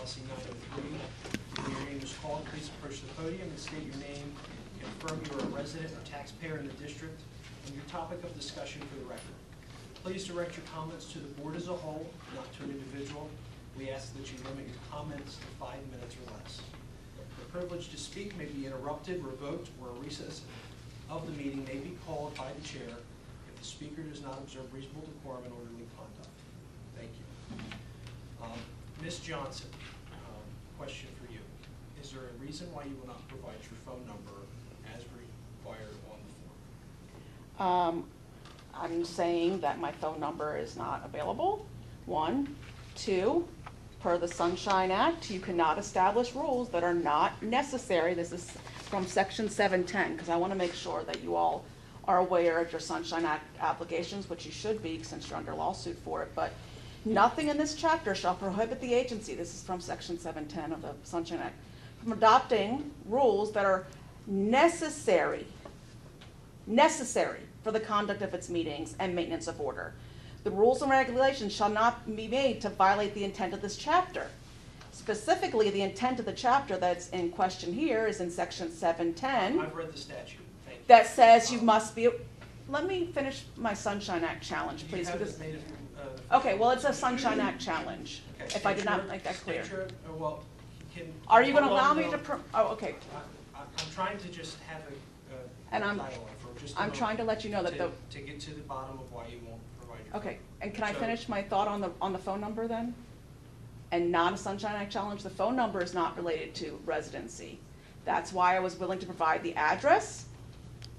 policy 903. When your name is called, please approach the podium and state your name. Confirm you are a resident or taxpayer in the district and your topic of discussion for the record. Please direct your comments to the board as a whole, not to an individual. We ask that you limit your comments to 5 minutes or less. The privilege to speak may be interrupted, revoked, or a recess of the meeting may be called by the chair if the speaker does not observe reasonable decorum and orderly conduct. Thank you. Ms. Johnson, question for you. Is there a reason why you will not provide your phone number as required on the form? I'm saying that my phone number is not available, 1. 2, per the Sunshine Act, you cannot establish rules that are not necessary. This is from section 710, because I want to make sure that you all are aware of your Sunshine Act applications, which you should be since you're under lawsuit for it. But nothing in this chapter shall prohibit the agency, this is from section 710 of the Sunshine Act, from adopting rules that are necessary for the conduct of its meetings and maintenance of order. The rules and regulations shall not be made to violate the intent of this chapter. Specifically, the intent of the chapter that's in question here is in section 710. I've read the statute. Thank you. That says you must be. Let me finish my Sunshine Act challenge, please. Because, okay, well, it's a Sunshine Act challenge. Okay, if I did not make that clear. Well, are you going to allow me to? Oh, okay. I'm trying to just have a dialogue for just a I'm moment trying to let you know that to get to the bottom of why you won't provide your Okay, phone. and can I finish my thought on the phone number then? And not a Sunshine Act challenge. The phone number is not related to residency. That's why I was willing to provide the address,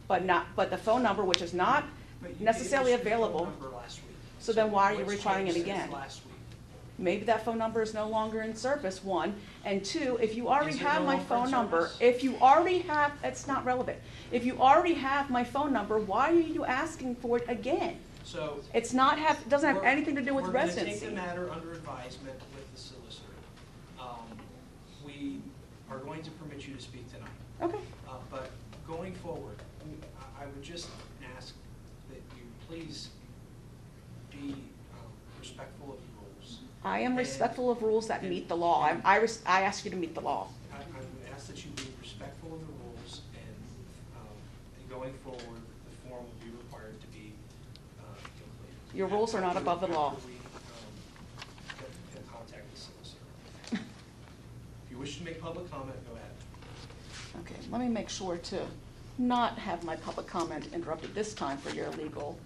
but the phone number, which is not necessarily available. So then why are you requiring it again? Last week? Maybe that phone number is no longer in service, 1. And 2, if you already Is it have no my longer phone in number, service? if you already have, it's not relevant. If you already have my phone number, why are you asking for it again? So It doesn't have anything to do with residency. We're going to take the matter under advisement with the solicitor. We are going to permit you to speak tonight. Okay. But going forward, I would just ask that you please be respectful of the rules. I am respectful of rules that meet the law. I ask you to meet the law. I would ask that you be respectful of the rules, and going forward, the form will be required to be completed. Your rules are not above the law. After we can contact the solicitor. If you wish to make public comment, go ahead. Okay, let me make sure to not have my public comment interrupted this time for your illegal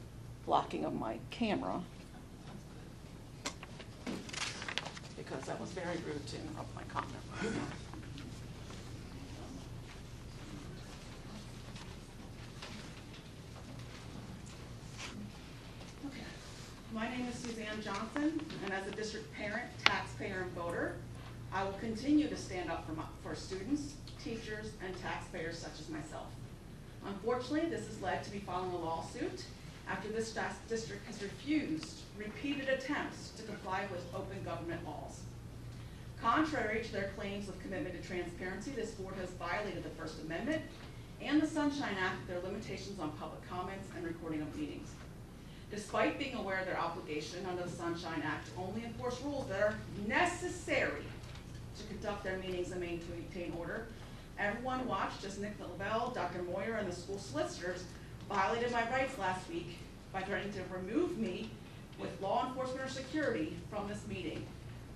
blocking of my camera, because that was very rude to interrupt my comment. Okay. My name is Suzanne Johnson, and as a district parent, taxpayer, and voter, I will continue to stand up for students, teachers, and taxpayers such as myself. Unfortunately, this has led to me filing a lawsuit after this district has refused repeated attempts to comply with open government laws. Contrary to their claims of commitment to transparency, this board has violated the First Amendment and the Sunshine Act with their limitations on public comments and recording of meetings. Despite being aware of their obligation under the Sunshine Act to only enforce rules that are necessary to conduct their meetings and maintain order, everyone watched as Nick Lavelle, Dr. Moyer, and the school solicitors violated my rights last week by threatening to remove me with law enforcement or security from this meeting,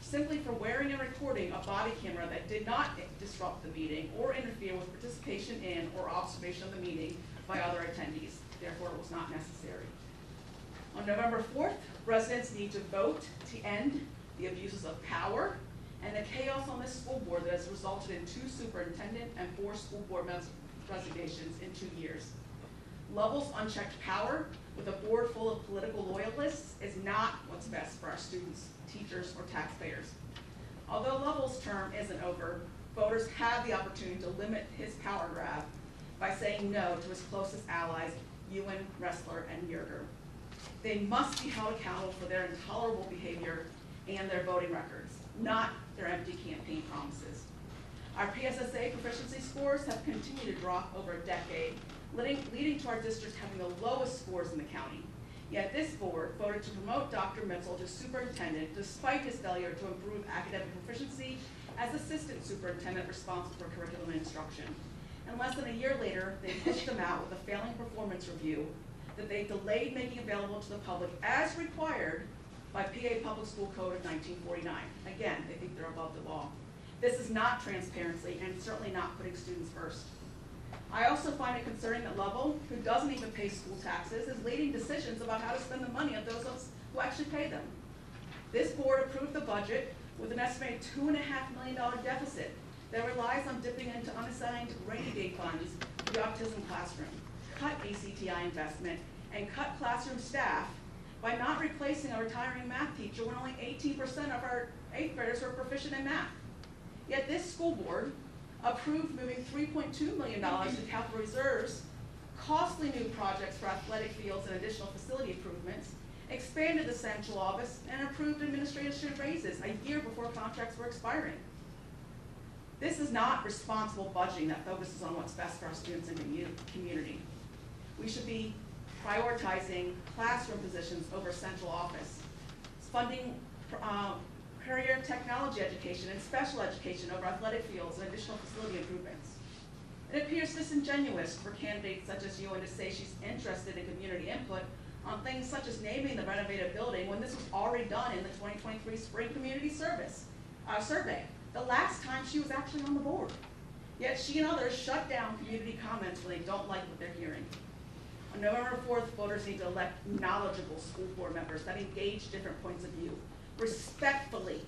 simply for wearing and recording a body camera that did not disrupt the meeting or interfere with participation in or observation of the meeting by other attendees. Therefore, it was not necessary. On November 4th, residents need to vote to end the abuses of power and the chaos on this school board that has resulted in 2 superintendent and 4 school board resignations in 2 years. Lovell's unchecked power with a board full of political loyalists is not what's best for our students, teachers, or taxpayers. Although Lovell's term isn't over, voters have the opportunity to limit his power grab by saying no to his closest allies, Ewan, Ressler, and Yerger. They must be held accountable for their intolerable behavior and their voting records, not their empty campaign promises. Our PSSA proficiency scores have continued to drop over a decade, leading to our district having the lowest scores in the county. Yet this board voted to promote Dr. Mitchell to superintendent despite his failure to improve academic proficiency as assistant superintendent responsible for curriculum and instruction. And less than a year later, they pushed him out with a failing performance review that they delayed making available to the public as required by PA Public School Code of 1949. Again, they think they're above the law. This is not transparency and certainly not putting students first. I also find it concerning that Lovell, who doesn't even pay school taxes, is leading decisions about how to spend the money of those of us who actually pay them. This board approved the budget with an estimated $2.5 million deficit that relies on dipping into unassigned rainy day funds for the autism classroom, cut ACTI investment, and cut classroom staff by not replacing a retiring math teacher when only 18% of our 8th graders were proficient in math. Yet this school board approved moving $3.2 million to capital reserves, costly new projects for athletic fields and additional facility improvements, expanded the central office, and approved administrative raises a year before contracts were expiring. This is not responsible budgeting that focuses on what's best for our students and community. We should be prioritizing classroom positions over central office, funding career technology education and special education over athletic fields and additional facility improvements. It appears disingenuous for candidates such as Ewan to say she's interested in community input on things such as naming the renovated building when this was already done in the 2023 Spring Community Survey, the last time she was actually on the board. Yet she and others shut down community comments when they don't like what they're hearing. On November 4th, voters need to elect knowledgeable school board members that engage different points of view, respectfully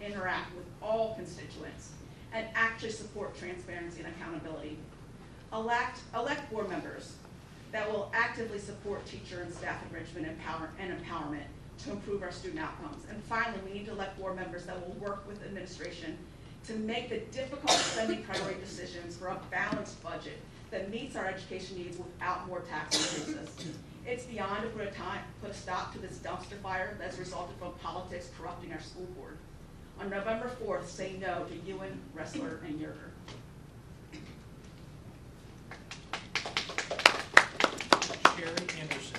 interact with all constituents, and actually support transparency and accountability. Elect board members that will actively support teacher and staff enrichment and empowerment to improve our student outcomes. And finally, we need to elect board members that will work with administration to make the difficult spending priority decisions for a balanced budget that meets our education needs without more tax increases. It's beyond to put a stop to this dumpster fire that's resulted from politics corrupting our school board. On November 4th, say no to Ewan, Ressler, and Yerger. Sherry Anderson.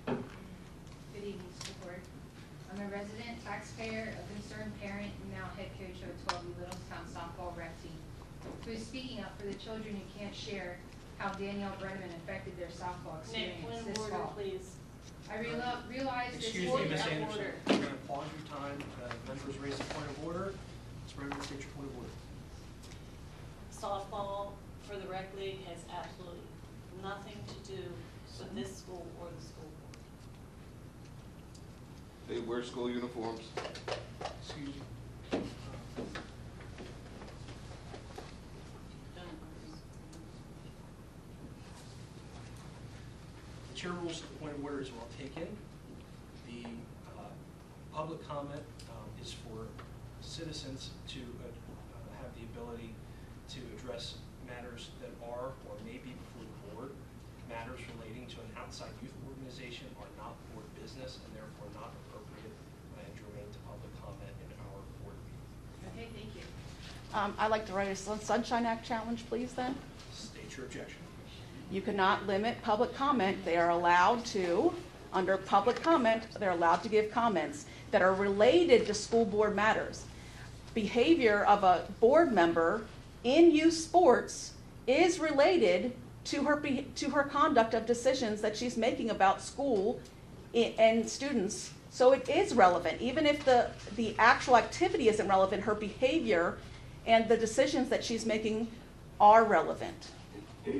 Good evening, school board. I'm a resident, taxpayer, a concerned parent, and now head coach of 12U Littlestown softball rec team, who is speaking up for the children who can't share how Danielle Brenneman affected their softball experience this fall. Please. I realize this Excuse me, board Ms. is Anderson. order. We're going to pause your time. Members raise a point of order. Ms. Brenneman, state your point of order. Softball for the rec league has absolutely nothing to do with this school or the school board. They wear school uniforms. Excuse me. The chair rules the point of order is well taken. The public comment is for citizens to have the ability to address matters that are or may be before the board. Matters relating to an outside youth organization are not board business and therefore not appropriate and germane to public comment in our board meeting. Okay, thank you. I'd like to write a Sunshine Act challenge, please, then. State your objection. You cannot limit public comment. They are allowed to, under public comment, they're allowed to give comments that are related to school board matters. Behavior of a board member in youth sports is related to her conduct of decisions that she's making about school and students. So it is relevant. Even if the actual activity isn't relevant, her behavior and the decisions that she's making are relevant. That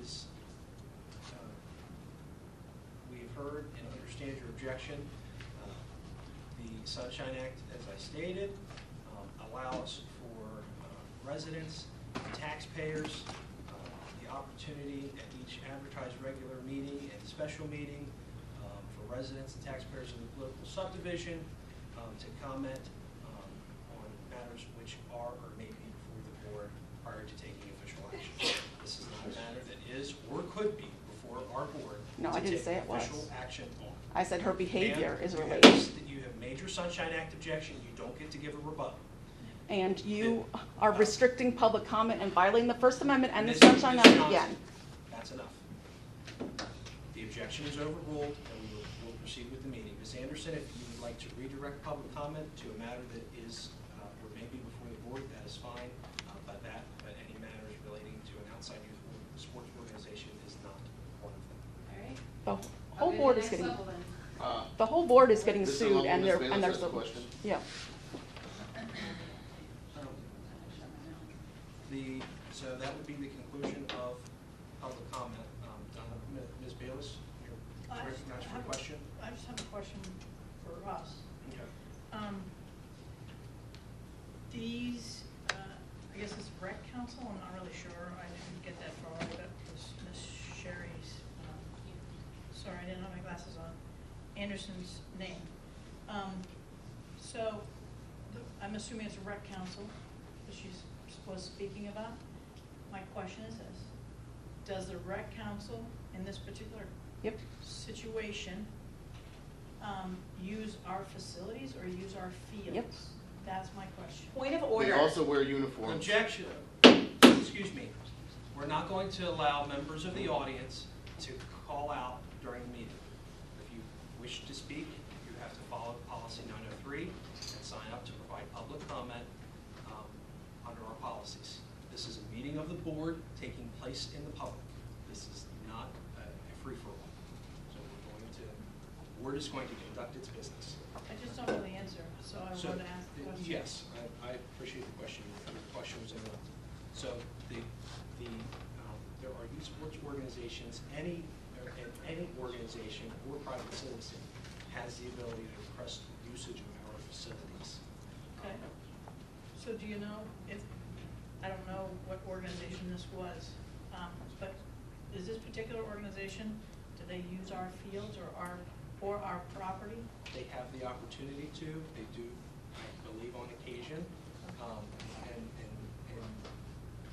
is, we've heard and understand your objection. The Sunshine Act, as I stated, allows for residents, taxpayers, the opportunity at each advertised regular meeting and special meeting for residents and taxpayers in the political subdivision to comment on matters which are or may be before the board prior to taking official action. This is not a matter that is or could be before our board No, I to didn't take say it was. official action on. I said her behavior Ma'am, is you have- related. You have made your Sunshine Act objection, you don't get to give a rebuttal. And you are restricting public comment and violating the First Amendment and the Ms. Sunshine Act Johnson, again. That's enough. The objection is overruled, and we'll proceed with the meeting. Ms. Anderson, if you would like to redirect public comment to a matter that is, or maybe before the board, that is fine. But any matters relating to an outside youth sports organization is not one of them. All right. The whole board is getting, Level then. the whole board is getting This is sued along and Ms. they're, Bayless and has there's a question. yeah. So that would be the conclusion of public comment. Ms. Bayless, you're recognized for a question? I just have a question for us. Okay. These, I guess it's rec council, I'm not really sure, I didn't get that far, I got this Miss Sherry's, sorry, I didn't have my glasses on, Anderson's name. So, I'm assuming it's a rec council that she's speaking about. My question is this: does the rec council in this particular Yep. situation use our facilities or use our fields? Yep. That's my question. Point of They order. also wear uniforms. Objection. Excuse me. We're not going to allow members of the audience to call out during the meeting. If you wish to speak, you have to follow policy 903 and sign up to provide public comment under our policies. This is a meeting of the board taking place in the public. This is not a free-for-all. So the board is going to conduct its business. I just don't know the answer, so I wanted to ask the question. Yes, I appreciate the question. The question was interrupted. So there are youth sports organizations, any organization or private citizen has the ability to request usage of our facilities. Okay. So do you know if, I don't know what organization this was, but is this particular organization, do they use our fields or our property? They have the opportunity to, they do, I believe on occasion, and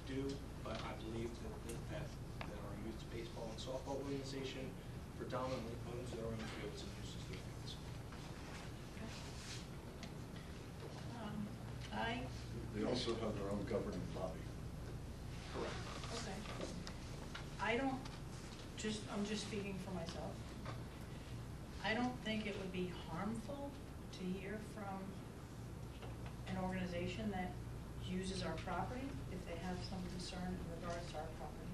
do, but I believe that our youth baseball and softball organization predominantly owns their own fields and uses the fields. They also have their own governing body. Correct. Okay. I'm just speaking for myself. I don't think it would be harmful to hear from an organization that uses our property if they have some concern in regards to our property.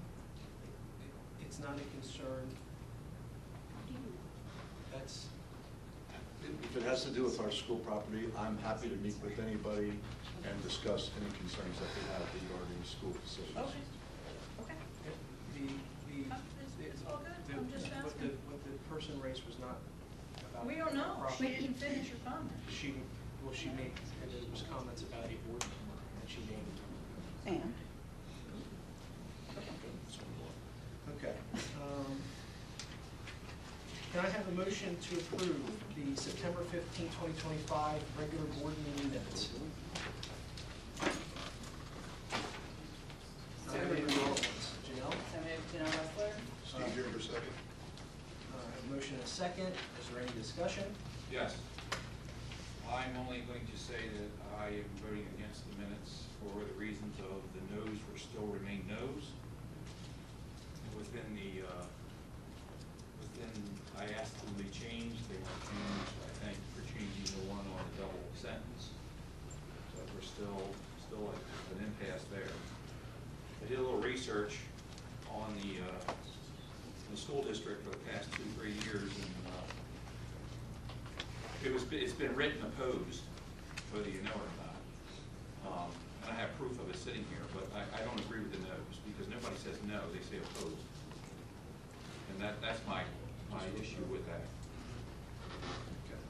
It's not a concern. That's, If it has to do with our school property, I'm happy to meet with anybody and discuss any concerns that they have regarding school facilities. Okay. Okay. It's all good. I'm just asking. what the person raised was not about. We don't know. property. You can finish your comment. She made, and there was comments about a board member, and she named. And Okay. Can I have a motion to approve the September 15, 2025 regular board meeting minutes? So Not moved. everybody all at once. Janelle? So moved, Janelle Wrestler? Steve Gerber, second. I have a motion and a second. Is there any discussion? Yes. I'm only going to say that I am voting against the minutes for the reasons of the no's will still remain no's. I asked them to be changed, they were changed, I think, for changing the one on the double sentence. So we're still an impasse there. I did a little research on the school district for the past 2-3 years, and it's been written opposed, whether you know it or not. And I have proof of it sitting here, but I don't agree with the no's, because nobody says no, they say opposed. And that's my issue with that. Okay.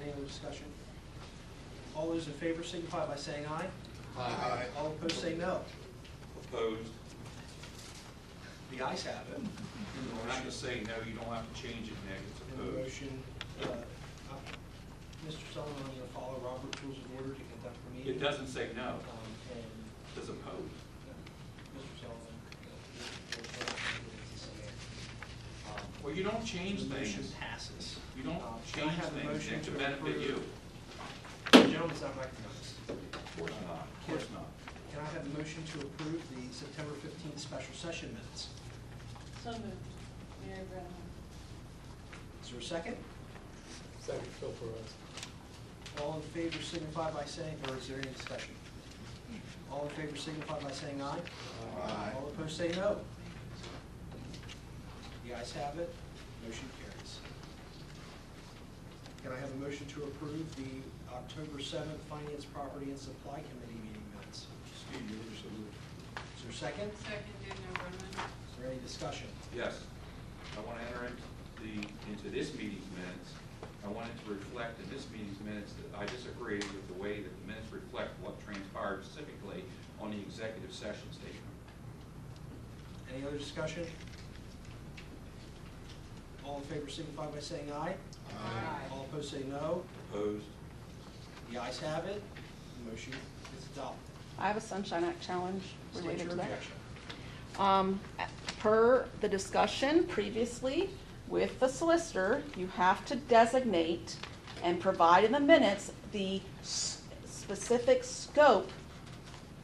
Any other discussion? All those in favor signify by saying aye. Aye. All opposed say no. Opposed? The ayes have it. We're not going to say no, you don't have to change it, Nick, it's And the opposed. motion, Mr. Sullivan, I'm going to follow Robert's Rules of Order to conduct the meeting. It doesn't say no, And it says opposed. Mr. Sullivan. Well, Well, you don't change The motion things. passes. You don't Can I change have a things motion to to benefit approve? you. The gentleman's not recognized. Of course not, of course not. Can I have a motion to approve the September 15th special session minutes? So moved. Mary Brennan. Is there a second? Second, Phil Perez. All in favor signify by saying, or is there any discussion? All in favor signify by saying aye. Aye. All opposed say no. The ayes have it, motion carries. Can I have a motion to approve the October 7th Finance, Property, and Supply Committee meeting minutes? Steve, you were so moved. Is there a second? Second, Daniel Brennan. Is there any discussion? Yes, I want to enter into this meeting's minutes. I wanted to reflect in this meeting's minutes that I disagree with the way that the minutes reflect what transpired specifically on the executive session statement. Any other discussion? All in favor signify by saying aye. Aye. All opposed say no. Opposed? The ayes have it, the motion is adopted. I have a Sunshine Act challenge State related your to that. objection. Per the discussion previously with the solicitor, you have to designate and provide in the minutes the specific scope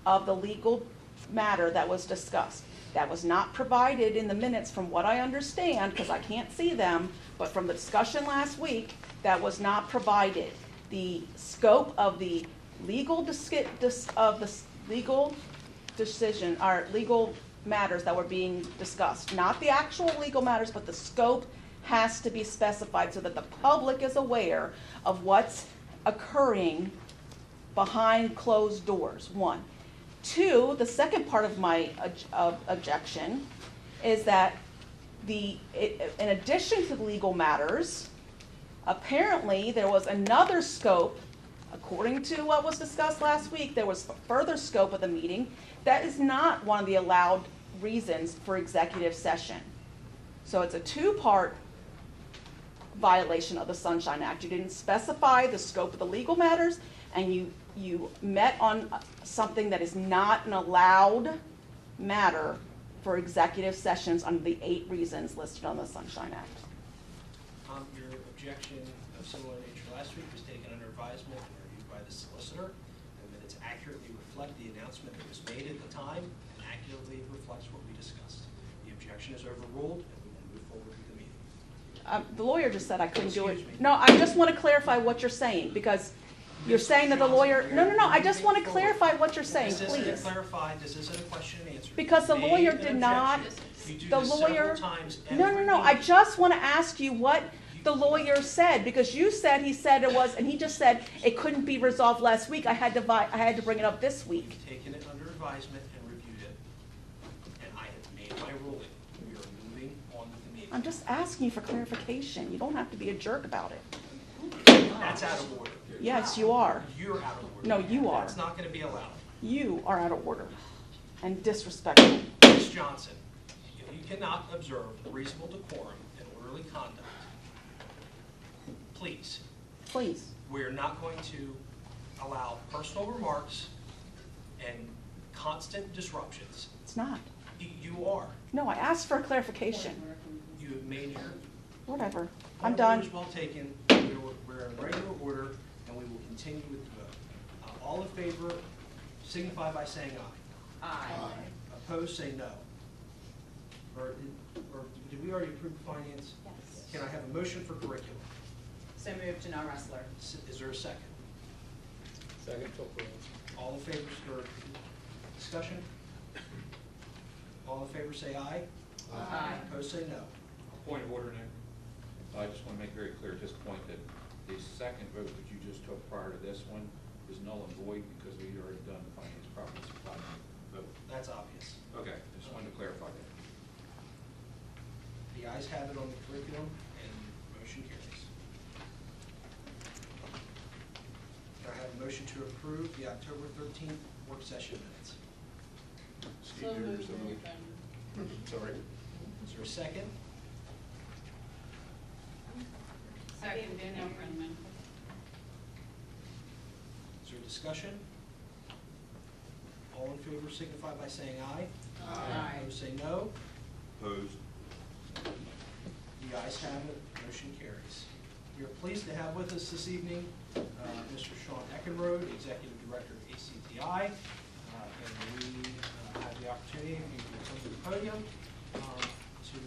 of the legal matter that was discussed. That was not provided in the minutes from what I understand, because I can't see them, but from the discussion last week, that was not provided. The scope of the legal legal decision, or legal matters that were being discussed, not the actual legal matters, but the scope has to be specified so that the public is aware of what's occurring behind closed doors, one. Two, the second part of my objection is that in addition to the legal matters, apparently there was another scope, according to what was discussed last week, there was further scope of the meeting that is not one of the allowed reasons for executive session. So it's a two-part violation of the Sunshine Act. You didn't specify the scope of the legal matters, and you met on something that is not an allowed matter for executive sessions under the 8 reasons listed on the Sunshine Act. Your objection of similar nature last week was taken under advisement and reviewed by the solicitor. The minutes accurately reflect the announcement that was made at the time and accurately reflects what we discussed. The objection is overruled, and we will move forward with the meeting. The lawyer just said I couldn't do it. Excuse me. No, I just want to clarify what you're saying, because you're saying that the lawyer, no, I just want to clarify what you're saying, This isn't please. clarified, this isn't a question and answer. Because the You made lawyer an did not, objection. You do the this lawyer, several times no, every I meeting. just want to ask you what the lawyer said, because you said he said it was, and he just said it couldn't be resolved last week, I had to bring it up this week. We've taken it under advisement and reviewed it, and I have made my ruling. We are moving on with the meeting. I'm just asking you for clarification, you don't have to be a jerk about it. That's out of order. Yes, you are. You're out of order. No, you are. That's not going to be allowed. You are out of order and disrespectful. Ms. Johnson, if you cannot observe reasonable decorum and orderly conduct, please, Please. we're not going to allow personal remarks and constant disruptions. It's not. You are. No, I asked for a clarification. You have made your Whatever. point I'm of done. order is well taken. We're in regular order, and we will continue with the vote. All in favor signify by saying aye. Aye. Opposed, say no. Or did we already approve finance? Yes. Can I have a motion for curriculum? So moved, Janelle Ressler. Is there a second? Second, Phil Perez. All in favor, for discussion? All in favor, say aye. Aye. Opposed, say no. Point of order, Nick. I just want to make very clear at this point that the second vote that you just took prior to this one is null and void because we already done the finance property supply vote. That's obvious. Okay, just wanted to clarify that. The ayes have it on the curriculum, and motion carries. Can I have a motion to approve the October 13th work session minutes? Steve, you were so moved. Sorry. Is there a second? Second, Danielle Brennan. Is there discussion? All in favor signify by saying aye. Aye. Opposed, say no. Opposed? The The ayes have it, motion carries. We are pleased to have with us this evening Mr. Sean Eckenrode, Executive Director of ACTI, and we have the opportunity, if you can come to the podium, to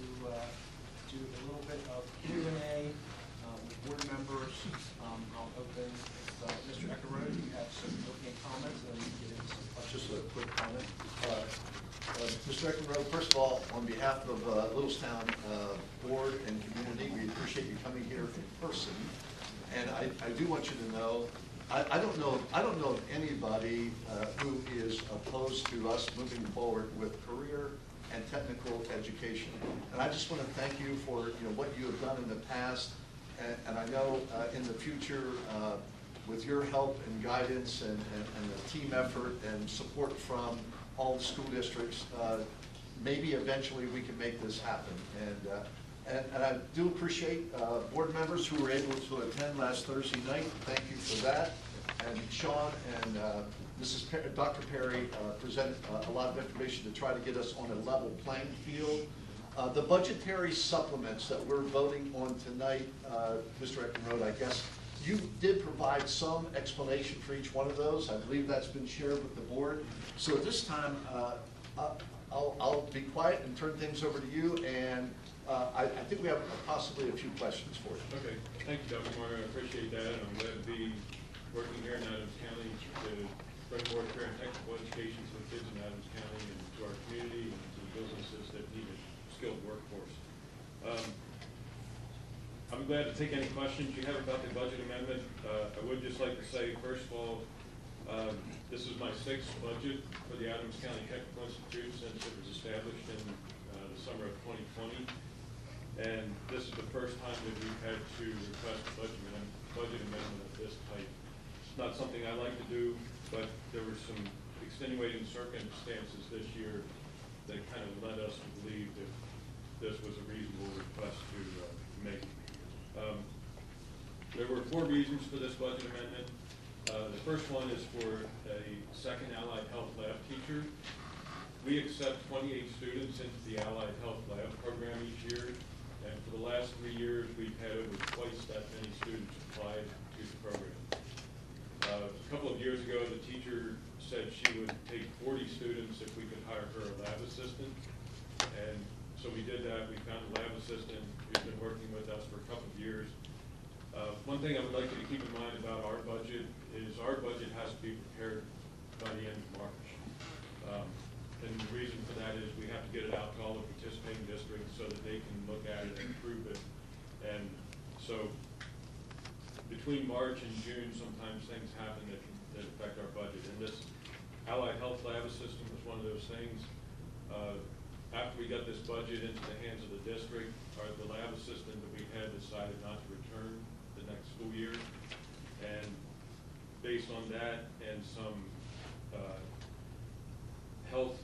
do a little bit of Q&A with board members. I'll open, Mr. Eckenrode, you have some opening comments, and then we can get into some questions. Just a quick comment. Mr. Eckenrode, first of all, on behalf of Littlestown Board and community, we appreciate you coming here in person. And I do want you to know, I don't know of anybody who is opposed to us moving forward with career and technical education. And I just want to thank you for what you have done in the past, and I know in the future, with your help and guidance and the team effort and support from all the school districts, maybe eventually we can make this happen. And I do appreciate board members who were able to attend last Thursday night. Thank you for that. And Sean and Dr. Perry presented a lot of information to try to get us on a level playing field. The budgetary supplements that we're voting on tonight, Mr. Eckenrode, I guess, you did provide some explanation for each one of those. I believe that's been shared with the board. So at this time, I'll be quiet and turn things over to you, and I think we have possibly a few questions for you. Okay, thank you, Dr. Moyer. I appreciate that. I'm glad to be working here in Adams County to bring more career and technical education to the kids in Adams County and to our community and to the businesses that need a skilled workforce. I'm glad to take any questions you have about the budget amendment. I would just like to say, first of all, this is my 6th budget for the Adams County Technical Institute since it was established in the summer of 2020. And this is the first time that we've had to request a budget amendment of this type. It's not something I like to do, but there were some extenuating circumstances this year that kind of led us to believe that this was a reasonable request to make. There were 4 reasons for this budget amendment. The first one is for a second allied health lab teacher. We accept 28 students into the allied health lab program each year, and for the last 3 years, we've had over twice that many students apply to the program. A couple of years ago, the teacher said she would take 40 students if we could hire her a lab assistant, and so we did that. We found a lab assistant who's been working with us for a couple of years. One thing I would like you to keep in mind about our budget is our budget has to be prepared by the end of March. And the reason for that is we have to get it out to all the participating districts so that they can look at it and approve it. And so between March and June, sometimes things happen that affect our budget. And this Allied Health Lab Assistant was one of those things. After we got this budget into the hands of the district, the lab assistant that we had decided not to return the next school year. And based on that and some health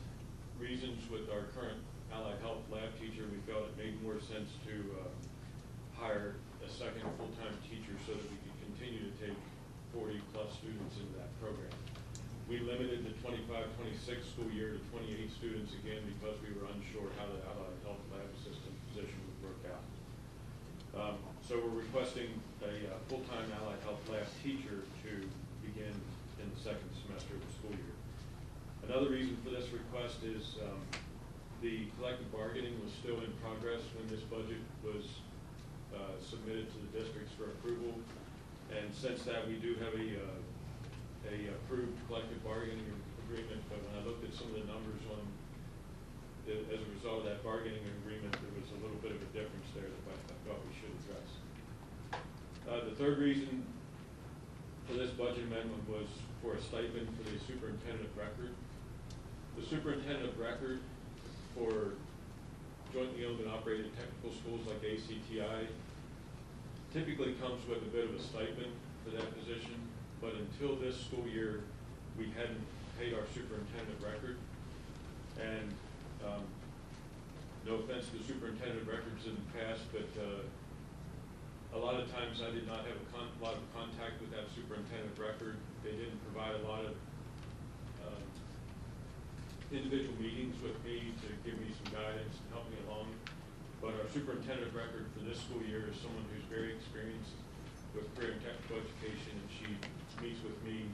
reasons with our current allied health lab teacher, we felt it made more sense to hire a second full-time teacher so that we could continue to take 40+ students into that program. We limited the 25-26 school year to 28 students again because we were unsure how the allied health lab assistant position would work out. So we're requesting a full-time allied health lab teacher to begin in the 2nd semester of the school year. Another reason for this request is the collective bargaining was still in progress when this budget was submitted to the districts for approval. And since that, we do have a approved collective bargaining agreement, but when I looked at some of the numbers as a result of that bargaining agreement, there was a little bit of a difference there that I thought we should address. The third reason for this budget amendment was for a stipend for the superintendent of record. The superintendent of record for jointly owned and operated technical schools like ACTI typically comes with a bit of a stipend for that position, but until this school year, we hadn't paid our superintendent of record. And no offense to the superintendent of records in the past, but a lot of times I did not have a lot of contact with that superintendent of record. They didn't provide a lot of individual meetings with me to give me some guidance and help me along. But our superintendent of record for this school year is someone who's very experienced with career and technical education, and she meets with me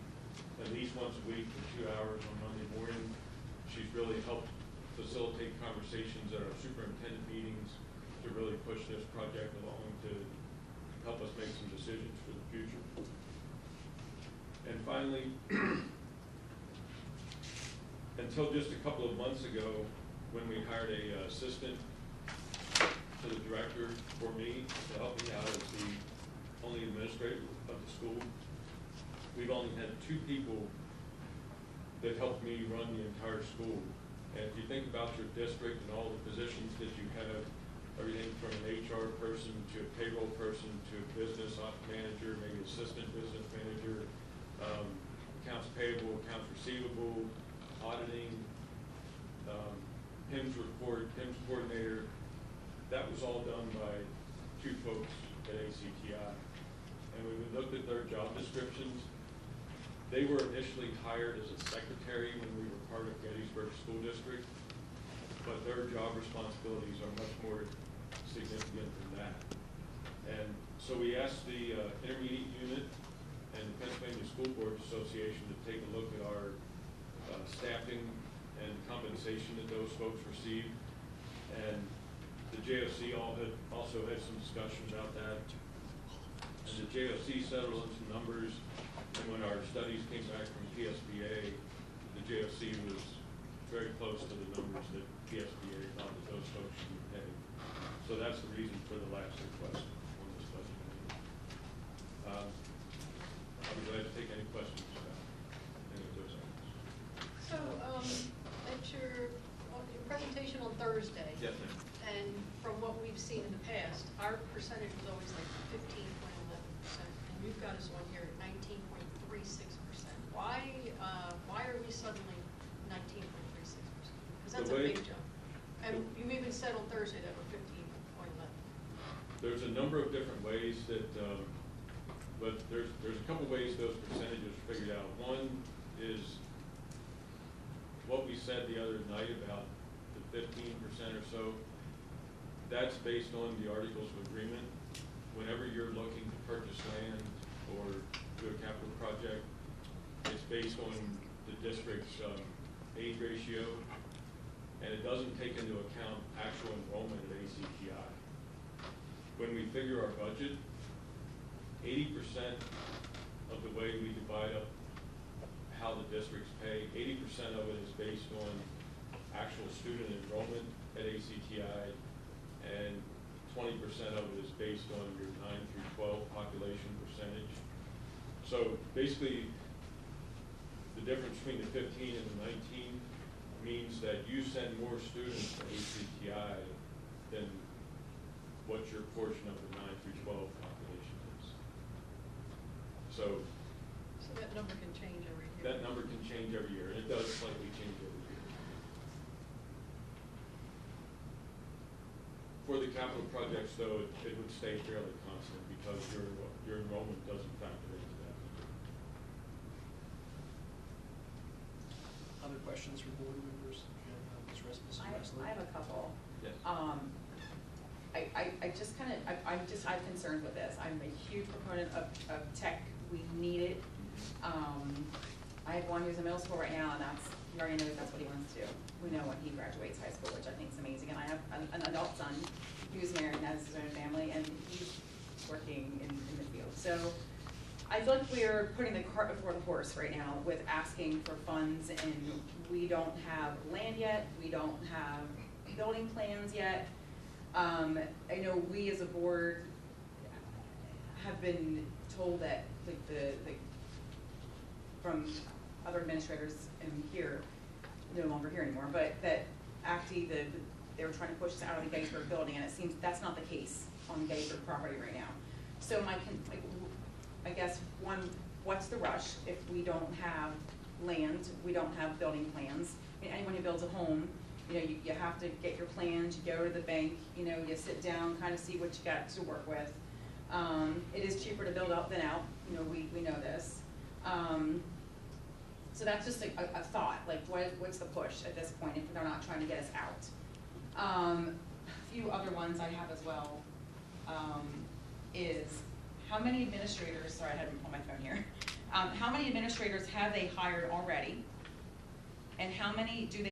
at least once a week for 2 hours on Monday morning. She's really helped facilitate conversations at our superintendent meetings to really push this project along to help us make some decisions for the future. And finally, until just a couple of months ago, when we hired a assistant to the director for me to help me out as the only administrator of the school, we've only had 2 people that helped me run the entire school. And if you think about your district and all the positions that you have, everything from an HR person to a payroll person to a business ops manager, maybe assistant business manager, accounts payable, accounts receivable, auditing, PIMS report, PIMS coordinator, that was all done by 2 folks at ACTI. And when we looked at their job descriptions, they were initially hired as a secretary when we were part of Gettysburg School District, but their job responsibilities are much more significant than that. And so we asked the intermediate unit and the Pennsylvania School Board Association to take a look at our staffing and compensation that those folks received. And the JOC also had some discussion about that. And the JOC settled on some numbers, and when our studies came back from PSBA, the JOC was very close to the numbers that PSBA thought that those folks should be paid. So that's the reason for the last request on this budget. I'll be glad to take any questions about any of those items. So, at your presentation on Thursday. Yes, ma'am. And from what we've seen in the past, our percentage was always like 15.11%, and you've got us on here at 19.36%. Why are we suddenly 19.36%? Because that's a big jump. And you even said on Thursday that we're 15.11. There's a number of different ways that, but there's a couple ways those percentages are figured out. One is what we said the other night about the 15% or so. That's based on the Articles of Agreement. Whenever you're looking to purchase land or do a capital project, it's based on the district's aid ratio, and it doesn't take into account actual enrollment at ACTI. When we figure our budget, 80% of the way we divide up how the districts pay, 80% of it is based on actual student enrollment at ACTI, and 20% of it is based on your 9 through 12 population percentage. So basically, the difference between the 15 and the 19 means that you send more students to ACTI than what your portion of the 9 through 12 population is. So that number can change every year. that number can change every year, and it does slightly change every year. For the capital projects, though, it would stay fairly constant because your enrollment doesn't factor into that. Other questions from board members? Ms. Wrestler? I have a couple. Yes. I just kind of, I have concerns with this. I'm a huge proponent of tech. We need it. I have one who's in middle school right now, and he already knows that's what he wants to do. We know when he graduates high school, which I think is amazing. And I have an adult son who's married and has his own family, and he's working in the field. So I feel like we're putting the cart before the horse right now with asking for funds, and we don't have land yet. We don't have building plans yet. I know we as a board have been told that from other administrators in here, no longer here anymore, but that ACTI, they were trying to push us out of the Gettysburg building, and it seems that's not the case on the Gettysburg property right now. So I guess one, what's the rush if we don't have land, we don't have building plans? I mean, anyone who builds a home, you know, you have to get your plans, you go to the bank, you know, you sit down, kind of see what you got to work with. It is cheaper to build out than out, you know, we know this. So that's just a thought, like what's the push at this point if they're not trying to get us out? A few other ones I have as well, is how many administrators, sorry, I had to pull my phone here. How many administrators have they hired already? And how many do they